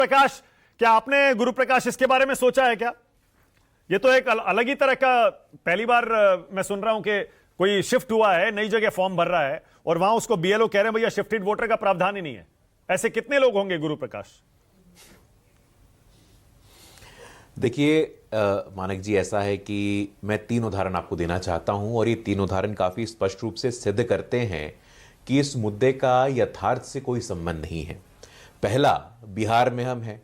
प्रकाश, क्या आपने गुरु प्रकाश इसके बारे में सोचा है क्या? ये तो एक अलग ही तरह का, पहली बार मैं सुन रहा हूं कि कोई शिफ्ट हुआ है, नई जगह फॉर्म भर रहा है और वहां उसको बीएलओ कह रहे हैं भैया शिफ्टेड वोटर का प्रावधान ही नहीं है। ऐसे कितने लोग होंगे गुरु प्रकाश? देखिए मानक जी, ऐसा है कि मैं 3 उदाहरण आपको देना चाहता हूं और ये 3 उदाहरण काफी स्पष्ट रूप से सिद्ध करते हैं कि इस मुद्दे का यथार्थ से कोई संबंध नहीं है। पहला, बिहार में हम हैं,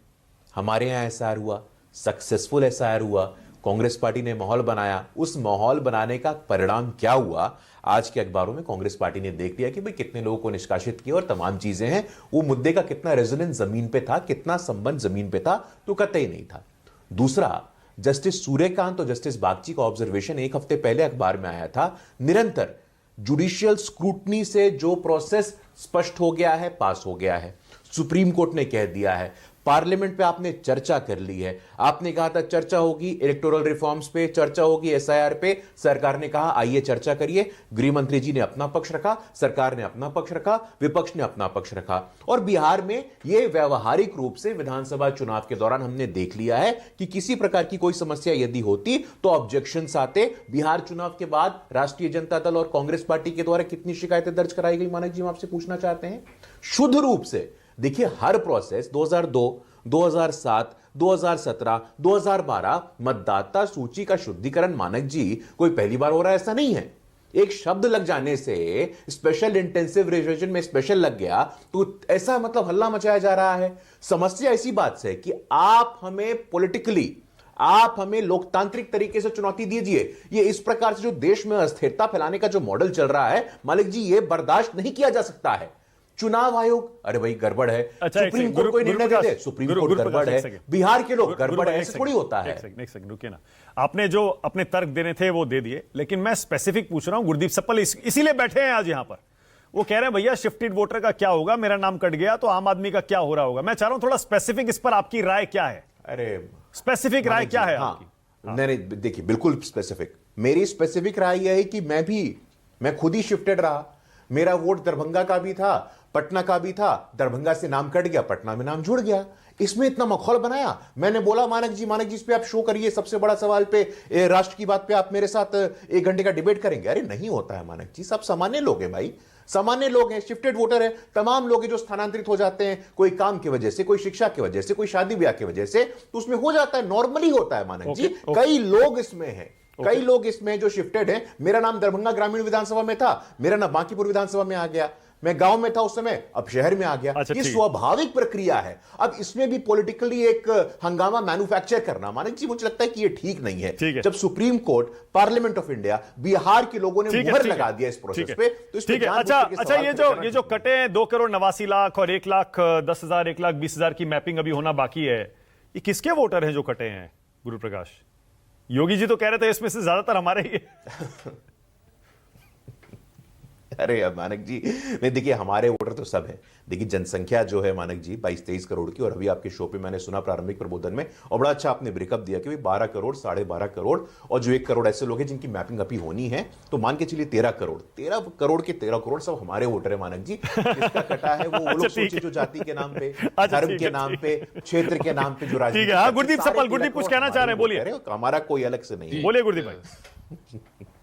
हमारे यहां एसआईआर हुआ, सक्सेसफुल एसआईआर हुआ, कांग्रेस पार्टी ने माहौल बनाया। उस माहौल बनाने का परिणाम क्या हुआ, आज के अखबारों में कांग्रेस पार्टी ने देख लिया कि भाई कितने लोगों को निष्कासित किया और तमाम चीजें हैं। वो मुद्दे का कितना रेजोनेंस जमीन पे था, कितना संबंध जमीन पे था, तो कतई नहीं था। दूसरा, जस्टिस सूर्यकांत और जस्टिस बागची का ऑब्जर्वेशन 1 हफ्ते पहले अखबार में आया था। निरंतर जुडिशियल स्क्रूटनी से जो प्रोसेस स्पष्ट हो गया है, पास हो गया है। सुप्रीम कोर्ट ने कह दिया है, पार्लियामेंट पे आपने चर्चा कर ली है, आपने कहा था चर्चा होगी इलेक्टोरल रिफॉर्म्स पे, चर्चा होगी एसआईआर पे, सरकार ने कहा आइए चर्चा करिए। गृह मंत्री जी ने अपना पक्ष रखा, सरकार ने अपना पक्ष रखा, विपक्ष ने अपना पक्ष रखा। और बिहार में यह व्यवहारिक रूप से विधानसभा चुनाव के दौरान हमने देख लिया है कि किसी प्रकार की कोई समस्या यदि होती तो ऑब्जेक्शंस आते। बिहार चुनाव के बाद राष्ट्रीय जनता दल और कांग्रेस पार्टी के द्वारा कितनी शिकायतें दर्ज कराई गई, मानक जी हम आपसे पूछना चाहते हैं। शुद्ध रूप से देखिए, हर प्रोसेस 2002, 2007, 2017, 2012 मतदाता सूची का शुद्धिकरण, मानक जी कोई पहली बार हो रहा है ऐसा नहीं है। एक शब्द लग जाने से, स्पेशल इंटेंसिव रिविजन में स्पेशल लग गया तो ऐसा मतलब हल्ला मचाया जा रहा है। समस्या इसी बात से कि आप हमें पॉलिटिकली, आप हमें लोकतांत्रिक तरीके से चुनौती दीजिए। ये इस प्रकार से जो देश में अस्थिरता फैलाने का जो मॉडल चल रहा है, मालिक जी ये बर्दाश्त नहीं किया जा सकता है। चुनाव आयोग, अरे भाई गड़बड़ है, सुप्रीम कोर्ट कोई निर्णय दे दे, सुप्रीम कोर्ट गड़बड़ है, बिहार के लोग गड़बड़ है, ऐसे थोड़ी होता है। एक सेकंड रुकिए ना, आपने जो अपने तर्क देने थे वो दे दिए, लेकिन मैं स्पेसिफिक पूछ रहा हूं। गुरदीप सप्पल इसीलिए बैठे हैं आज यहां पर, वो कह रहे हैं भैया शिफ्टेड वोटर का क्या होगा, मेरा नाम कट गया तो आम आदमी का क्या हो रहा होगा। मैं चाह रहा हूं थोड़ा स्पेसिफिक इस पर आपकी राय क्या है? अरे स्पेसिफिक राय क्या है आपकी? नहीं, देखिए बिल्कुल स्पेसिफिक, मेरी स्पेसिफिक राय यह है कि मैं खुद ही शिफ्टेड रहा। मेरा वोट दरभंगा का भी था, पटना का भी था, दरभंगा से नाम कट गया, पटना में नाम जुड़ गया। इसमें इतना मखौल बनाया। मैंने बोला मानक जी इस पे आप शो करिए, सबसे बड़ा सवाल पे, राष्ट्र की बात पे आप मेरे साथ 1 घंटे का डिबेट करेंगे। अरे नहीं होता है मानक जी, सब सामान्य लोग हैं भाई, सामान्य लोग हैं, शिफ्टेड वोटर है, तमाम लोग हैं जो स्थानांतरित हो जाते हैं, कोई काम की वजह से, कोई शिक्षा की वजह से, कोई शादी ब्याह की वजह से, तो उसमें हो जाता है, नॉर्मली होता है मानक जी। कई लोग इसमें हैं, कई लोग इसमें जो शिफ्टेड हैं। मेरा नाम दरभंगा ग्रामीण विधानसभा में था, मेरा नाम बांकीपुर विधानसभा में आ गया, मैं गांव में था उस समय, अब शहर में आ गया। ये स्वाभाविक प्रक्रिया है। अब इसमें भी पॉलिटिकली एक हंगामा मैन्युफैक्चर करना, मानक जी मुझे लगता है कि ये ठीक नहीं है। जब supreme court, parliament of India, Bihar के लोगों ने मुहर लगा दिया इस प्रोसेस पे, तो ठीक है। अच्छा, ये जो कटे हैं 2,89,00,000 और 1,10,000, 1,20,000 की मैपिंग अभी होना बाकी है, ये किसके वोटर हैं जो कटे हैं गुरु प्रकाश? योगी जी तो कह रहे थे इसमें से ज्यादातर हमारे ही है। अरे मानक जी, नहीं देखिए, हमारे वोटर तो सब है। देखिए जनसंख्या जो है मानक जी 22-23 करोड़ की, और अभी आपके शो पे मैंने सुना प्रारंभिक प्रबोधन में, और बड़ा अच्छा आपने ब्रेकअप दिया कि 12 करोड़, 12.5 करोड़, और जो 1 करोड़ ऐसे लोग हैं जिनकी मैपिंग अभी होनी है, तो मान के चलिए 13 करोड़, 13 करोड़ के 13 करोड़ सब हमारे वोटर है मानक जी। जिसका कटा है वो लोग सोचे जो जाति के नाम पे, धर्म के नाम पे, क्षेत्र के नाम पे जो राजनीति। गुरदीप सप्पल, गुरदीप कुछ कहना चाह रहे हैं, बोलिए। हमारा कोई अलग से नहीं, बोलिए गुरदीप भाई।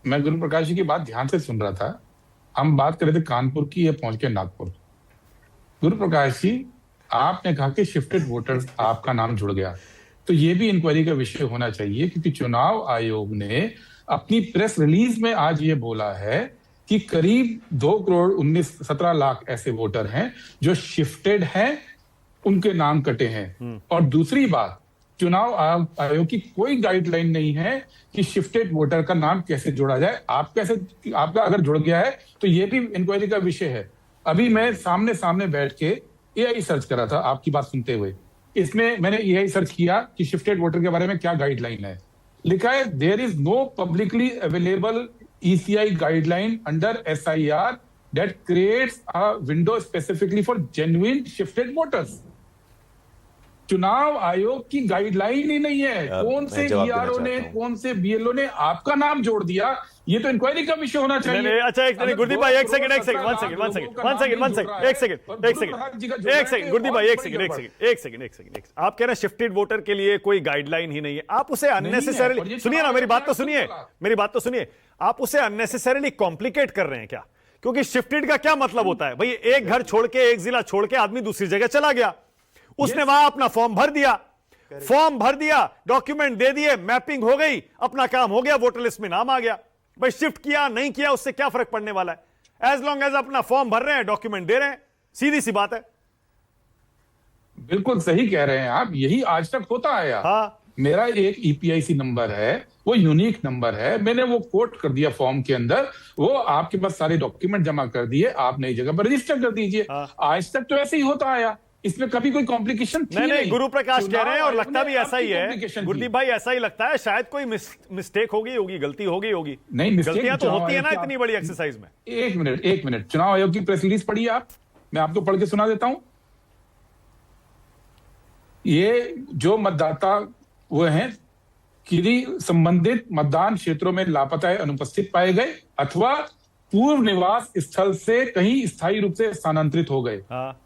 मैं गुरु प्रकाश जी की बात ध्यान से सुन रहा था। हम बात कर रहे थे कानपुर की, ये पहुंच के नागपुर। गुरु प्रकाश जी, आपने कहा कि शिफ्टेड वोटर्स आपका नाम जुड़ गया, तो ये भी इंक्वायरी का विषय होना चाहिए, क्योंकि चुनाव आयोग ने अपनी प्रेस रिलीज में आज ये बोला है कि करीब 2,17 लाख ऐसे वोटर हैं जो शिफ्टेड हैं, उनके नाम कटे हैं। और दूसरी बात, चुनाव आयोग की कोई गाइडलाइन नहीं है कि शिफ्टेड वोटर का नाम कैसे जोड़ा जाए। आपका अगर जुड़ गया है तो ये भी इंक्वायरी का विषय है। अभी मैं सामने बैठ के एआई सर्च कर रहा था आपकी बात सुनते हुए। इसमें मैंने एआई सर्च किया कि शिफ्टेड वोटर के बारे में क्या गाइडलाइन है। लिखा है, there is no publicly available ECI guideline under SIR that creates a window specifically for genuine shifted voters. चुनाव आयोग की गाइडलाइन ही नहीं है। कौन मैं से जवाब देना ईआरओ ने, चाहता हूं। कौन से बीएलओ ने आपका नाम जोड़ दिया? ये तो इंक्वायरी का विषय होना चाहिए। नहीं, अच्छा एक अगर गुरदीप 2 भाई, एक करोड़ सेकंड 17 लाख लोगों का नाम नहीं जुड़ रहा है, एक सेकंड गुरदीप भाई, एक सेकंड आप कह रहे हैं शिफ्टेड वोटर के लिए कोई गाइडलाइन ही नहीं है, आप उसे और अननेसेसरली, ये सुनिए ना, मेरी बात तो सुनिए, बोला। मेरी बात तो सुनिए, आप उसे अननेसेसरली कॉम्प्लिकेट कर रहे हैं क्या? क्योंकि शिफ्टेड का क्या मतलब होता है भाई? एक घर छोड़ के, एक जिला छोड़ के आदमी दूसरी जगह चला गया, उसने वहां अपना फॉर्म भर दिया, डॉक्यूमेंट दे दिए, मैपिंग हो गई, अपना काम हो गया, वोटर लिस्ट में नाम आ गया। भाई शिफ्ट किया नहीं किया उससे क्या फर्क पड़ने वाला है? एज लॉन्ग एज अपना फॉर्म भर रहे हैं, डॉक्यूमेंट दे रहे हैं, सीधी सी बात है। बिल्कुल सही कह रहे हैं आप, यही आज तक होता आया। हाँ। मेरा एक ईपीआईसी नंबर है, वो यूनिक नंबर है, मैंने वो कोट कर दिया फॉर्म के अंदर, वो आपके पास सारे डॉक्यूमेंट जमा कर दिए, आप नई जगह पर रजिस्टर कर दीजिए। हाँ। आज तक तो ऐसे ही होता आया, इसमें कभी कोई कॉम्प्लिकेशन थी नहीं, गुरु प्रकाश कह रहे हैं, और चुनाव लगता भी आयोग ने ऐसा ही आपकी है complication की। गुरदीप भाई, ऐसा ही लगता है, शायद कोई मिस्टेक होगी, गलती होगी। नहीं, mistake गलतियां तो चुनाव होती है ना आयोग की इतनी बड़ी एक्सरसाइज में। एक मिनट, चुनाव आयोग की प्रेस रिलीज पढ़िए आप, मैं आपको पढ़ के सुना देता हूं। ये जो मतदाता वो हैं किसी संबंधित मतदान क्षेत्रों में लापता है, अनुपस्थित पाए गए अथवा पूर्व निवास स्थल से कहीं स्थायी रूप से स्थानांतरित हो गए। हाँ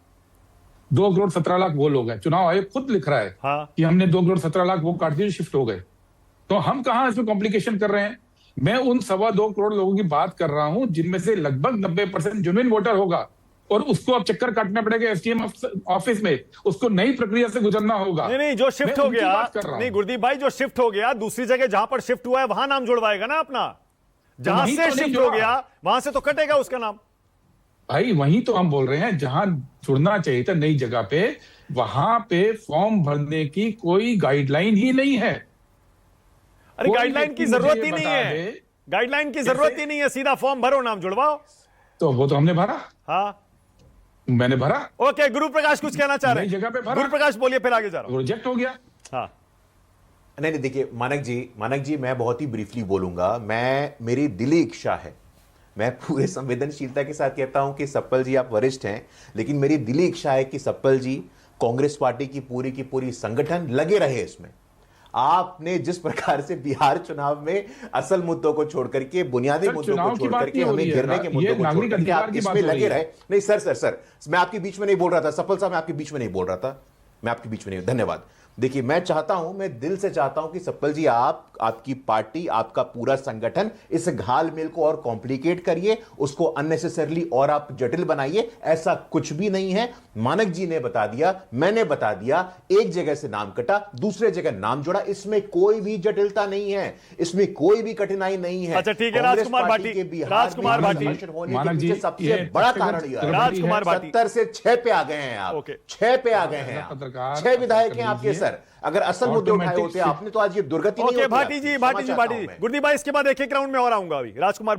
2 करोड़ 17 लाख वो लोग हैं। चुनाव आयोग खुद लिख रहा है हाँ। कि हमने 2 करोड़ 17 लाख वो काट दिए, शिफ्ट हो गए। तो हम कहां इसमें कॉम्प्लिकेशन कर रहे हैं? मैं उन 2.25 करोड़ लोगों की बात कर रहा हूं जिनमें से लगभग 90% जेन्युइन वोटर होगा, और उसको अब चक्कर काटना पड़ेगा एसडीएम ऑफिस में, उसको नई प्रक्रिया से गुजरना होगा। नहीं, जो शिफ्ट मैं हो उनकी गया, बात कर रहा हूं। नहीं गुरदीप भाई, जो शिफ्ट हो गया दूसरी जगह जहां पर शिफ्ट हुआ है वहां नाम जुड़वाएगा ना अपना। जहां वहीं से तो नहीं शिफ्ट हो जुड़ा। गया वहां से तो कटेगा उसका नाम। भाई वहीं तो हम बोल रहे हैं, जहां जुड़ना चाहिए था नई जगह पे, वहां पे फॉर्म भरने की कोई गाइडलाइन ही नहीं है। अरे कोई गाइडलाइन की व्यक्ति जरूरत मुझे ही नहीं बता है, दे। गाइडलाइन की जरूरत ही नहीं है, सीधा फॉर्म भरो, नाम जुड़वाओ। तो वो तो हमने भरा, हाँ मैंने भरा, ओके। गुरु प्रकाश कुछ कहना चाह रहे नई हैं? जगह पे भरा। गुरु प्रकाश बोलिए, फिर आगे जा रहा हूं। वो रिजेक्ट हो गया। हाँ नहीं, देखिए मानक जी मैं बहुत ही ब्रीफली बोलूंगा। मेरी दिली इच्छा है, मैं पूरे संवेदनशीलता के साथ कहता हूं कि सप्पल जी आप वरिष्ठ हैं, लेकिन मेरी दिली इच्छा है कि सप्पल जी, कांग्रेस पार्टी की पूरी संगठन लगे रहे इसमें। आपने जिस प्रकार से बिहार चुनाव में असल मुद्दों को छोड़ करके, बुनियादी मुद्दों को छोड़ करके, हमें गिरने के मुद्दों को छोड़ करके आप इसमें लगे रहे। नहीं सर, मैं आपके बीच में नहीं बोल रहा था सप्पल साहब, मैं आपके बीच में नहीं बोल रहा था, मैं आपके बीच में नहीं। धन्यवाद। देखिए मैं चाहता हूं, मैं दिल से चाहता हूं कि सप्पल जी आपकी पार्टी, आपका पूरा संगठन इस घालमेल को और कॉम्प्लिकेट करिए, उसको अननेसेसरली और आप जटिल बनाइए। ऐसा कुछ भी नहीं है। मानक जी ने बता दिया, मैंने बता दिया, एक जगह से नाम कटा, दूसरे जगह नाम जोड़ा, इसमें कोई भी जटिलता नहीं है, इसमें कोई भी कठिनाई नहीं है। अच्छा ठीक है, राजकुमार भाटी, राजकुमार भाटी, सबसे बड़ा कारण यह है, राजकुमार भाटी 70 से 6 पे आ गए हैं आप। ओके। 6 पे आ गए हैं आप। 6 विधायक हैं आपके सर। अगर असल मुद्दे उठाए होते आपने तो आज ये दुर्गति नहीं ओके होती। भाटी जी, गुरदीप भाई, इसके बाद एक राउंड में और आऊंगा अभी। राजकुमार